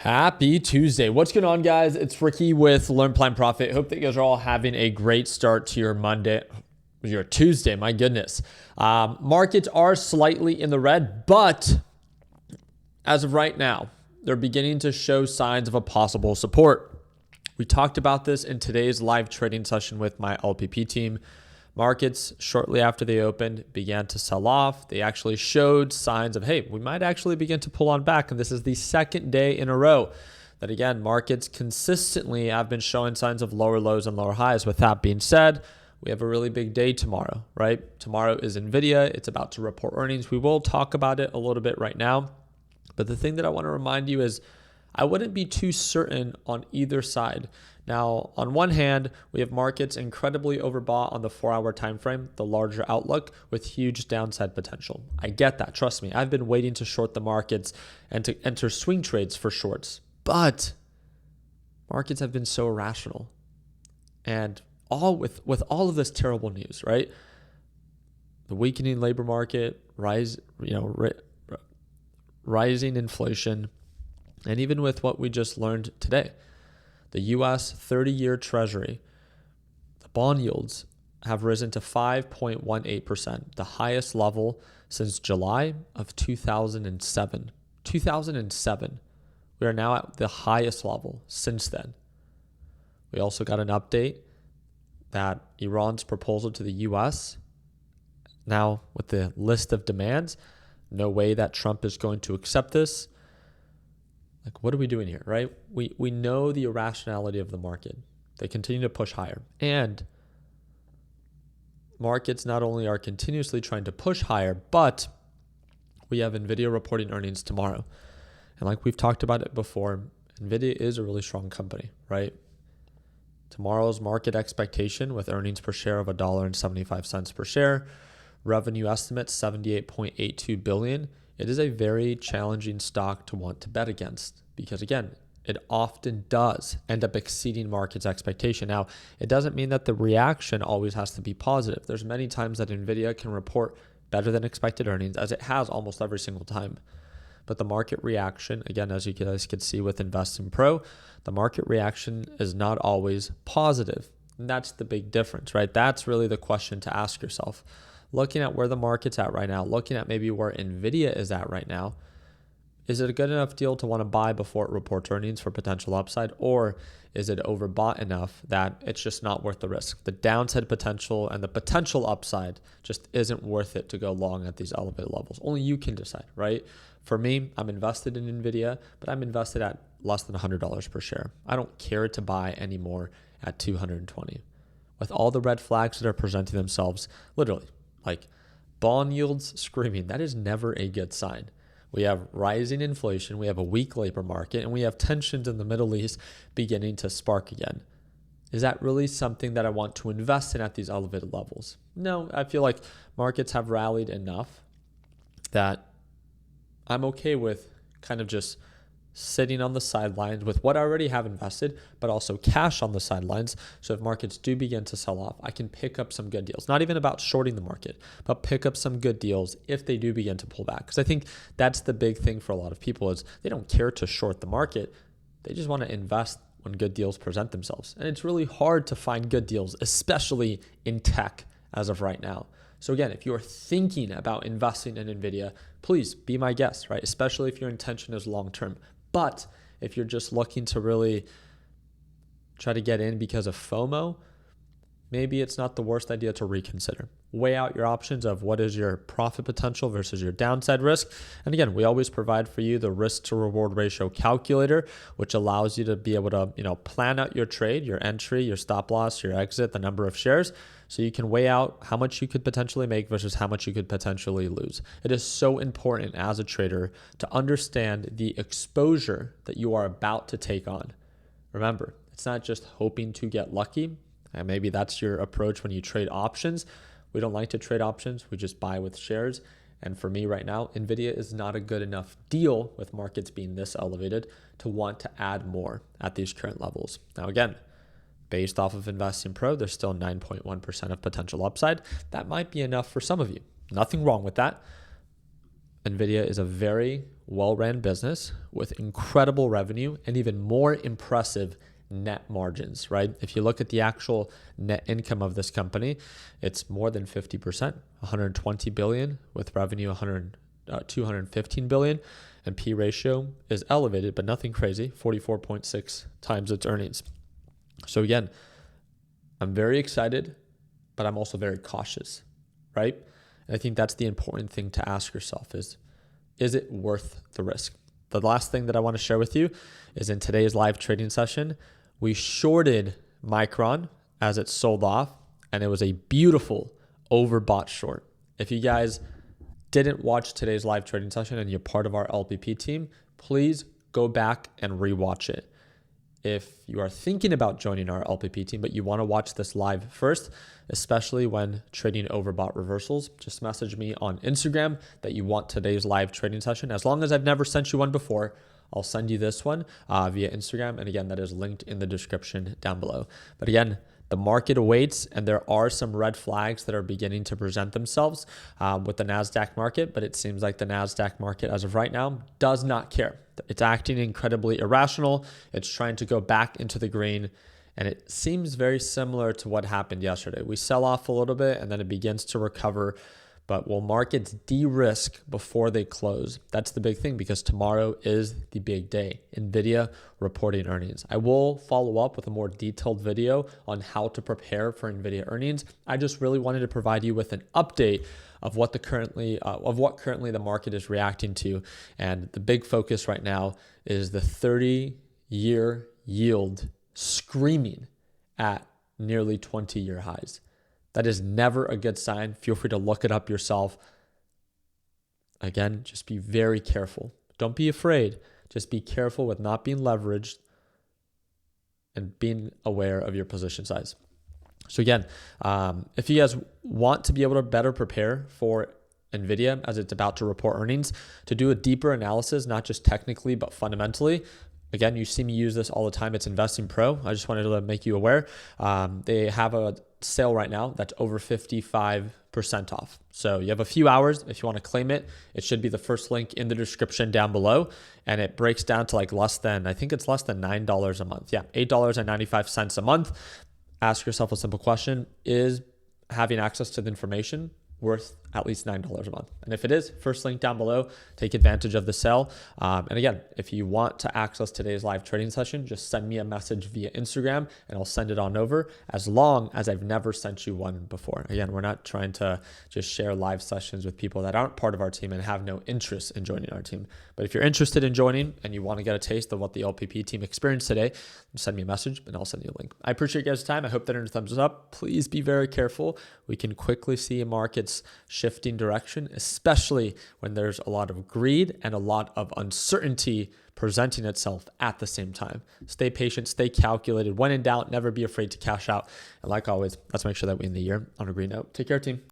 Happy Tuesday. What's going on, guys? It's Ricky with Learn Plan Profit. Hope that you guys are all having a great start to your Tuesday. My goodness. Markets are slightly in the red, but as of right now, they're beginning to show signs of a possible support. We talked about this in today's live trading session with my LPP team. Markets, shortly after they opened, began to sell off. They actually showed signs of, hey, we might actually begin to pull on back. And this is the second day in a row that, again, markets consistently have been showing signs of lower lows and lower highs. With that being said, we have a really big day tomorrow, right? Tomorrow is Nvidia. It's about to report earnings. We will talk about it a little bit right now. But the thing that I want to remind you is I wouldn't be too certain on either side. Now, on one hand, we have markets incredibly overbought on the 4-hour time frame, the larger outlook with huge downside potential. I get that. Trust me. I've been waiting to short the markets and to enter swing trades for shorts. But markets have been so irrational. And all with all of this terrible news, right? The weakening labor market, rising inflation, and even with what we just learned today, the U.S. 30-year Treasury, the bond yields have risen to 5.18%, the highest level since July of 2007. 2007. We are now at the highest level since then. We also got an update that Iran's proposal to the U.S., now with the list of demands, no way that Trump is going to accept this. Like, what are we doing here, right? We know the irrationality of the market. They continue to push higher. And markets not only are continuously trying to push higher, but we have Nvidia reporting earnings tomorrow. And like we've talked about it before, Nvidia is a really strong company, right? Tomorrow's market expectation with earnings per share of $1.75 per share, revenue estimate $78.82 billion. It is a very challenging stock to want to bet against because, again, it often does end up exceeding market's expectation. Now, it doesn't mean that the reaction always has to be positive. There's many times that Nvidia can report better than expected earnings, as it has almost every single time. But the market reaction, again, as you guys could see with Investing Pro, the market reaction is not always positive. And that's the big difference, right? That's really the question to ask yourself. Looking at where the market's at right now, looking at maybe where Nvidia is at right now, is it a good enough deal to want to buy before it reports earnings for potential upside? Or is it overbought enough that it's just not worth the risk? The downside potential and the potential upside just isn't worth it to go long at these elevated levels. Only you can decide, right? For me, I'm invested in Nvidia, but I'm invested at less than $100 per share. I don't care to buy anymore at $220. With all the red flags that are presenting themselves, literally, like bond yields screaming, that is never a good sign. We have rising inflation, we have a weak labor market, and we have tensions in the Middle East beginning to spark again. Is that really something that I want to invest in at these elevated levels? No, I feel like markets have rallied enough that I'm okay with kind of just sitting on the sidelines with what I already have invested, but also cash on the sidelines. So if markets do begin to sell off, I can pick up some good deals. Not even about shorting the market, but pick up some good deals if they do begin to pull back. Because I think that's the big thing for a lot of people is they don't care to short the market. They just want to invest when good deals present themselves. And it's really hard to find good deals, especially in tech as of right now. So again, if you're thinking about investing in Nvidia, please be my guest, right? Especially if your intention is long-term. But if you're just looking to really try to get in because of FOMO, maybe it's not the worst idea to reconsider. Weigh out your options of what is your profit potential versus your downside risk. And again, we always provide for you the risk to reward ratio calculator, which allows you to be able to, plan out your trade, your entry, your stop loss, your exit, the number of shares. So you can weigh out how much you could potentially make versus how much you could potentially lose. It is so important as a trader to understand the exposure that you are about to take on. Remember, it's not just hoping to get lucky. And maybe that's your approach when you trade options. We don't like to trade options. We just buy with shares. And for me right now, Nvidia is not a good enough deal with markets being this elevated to want to add more at these current levels. Now, again, based off of Investing Pro, there's still 9.1% of potential upside. That might be enough for some of you. Nothing wrong with that. Nvidia is a very well-ran business with incredible revenue and even more impressive net margins, right? If you look at the actual net income of this company, it's more than 50%, 120 billion with revenue 215 billion, and P ratio is elevated, but nothing crazy, 44.6 times its earnings. So again, I'm very excited, but I'm also very cautious, right? And I think that's the important thing to ask yourself is it worth the risk? The last thing that I want to share with you is in today's live trading session, we shorted Micron as it sold off, and it was a beautiful overbought short. If you guys didn't watch today's live trading session and you're part of our LPP team, please go back and rewatch it. If you are thinking about joining our LPP team, but you want to watch this live first, especially when trading overbought reversals, just message me on Instagram that you want today's live trading session. As long as I've never sent you one before, I'll send you this one via Instagram. And again, that is linked in the description down below. But again, the market awaits, and there are some red flags that are beginning to present themselves with the NASDAQ market, but it seems like the NASDAQ market as of right now does not care. It's acting incredibly irrational. It's trying to go back into the green, and it seems very similar to what happened yesterday. We sell off a little bit, and then it begins to recover. But will markets de-risk before they close? That's the big thing, because tomorrow is the big day. Nvidia reporting earnings. I will follow up with a more detailed video on how to prepare for Nvidia earnings. I just really wanted to provide you with an update of what currently the market is reacting to. And the big focus right now is the 30-year yield screaming at nearly 20-year highs. That is never a good sign. Feel free to look it up yourself. Again, just be very careful. Don't be afraid. Just be careful with not being leveraged and being aware of your position size. So again, if you guys want to be able to better prepare for Nvidia as it's about to report earnings, to do a deeper analysis, not just technically, but fundamentally, again, you see me use this all the time. It's Investing Pro. I just wanted to make you aware. They have a sale right now that's over 55% off. So you have a few hours. If you want to claim it, it should be the first link in the description down below. And it breaks down to like less than $9 a month. Yeah, $8.95 a month. Ask yourself a simple question. Is having access to the information worth at least $9 a month? And if it is, first link down below, take advantage of the sale. And again, if you want to access today's live trading session, just send me a message via Instagram and I'll send it on over, as long as I've never sent you one before. Again, we're not trying to just share live sessions with people that aren't part of our team and have no interest in joining our team. But if you're interested in joining and you want to get a taste of what the LPP team experienced today, send me a message and I'll send you a link. I appreciate you guys' time. I hope that earned a thumbs up. Please be very careful. We can quickly see markets shifting direction, especially when there's a lot of greed and a lot of uncertainty presenting itself at the same time. Stay patient, stay calculated. When in doubt, never be afraid to cash out. And like always, let's make sure that we end the year on a green note. Take care, team.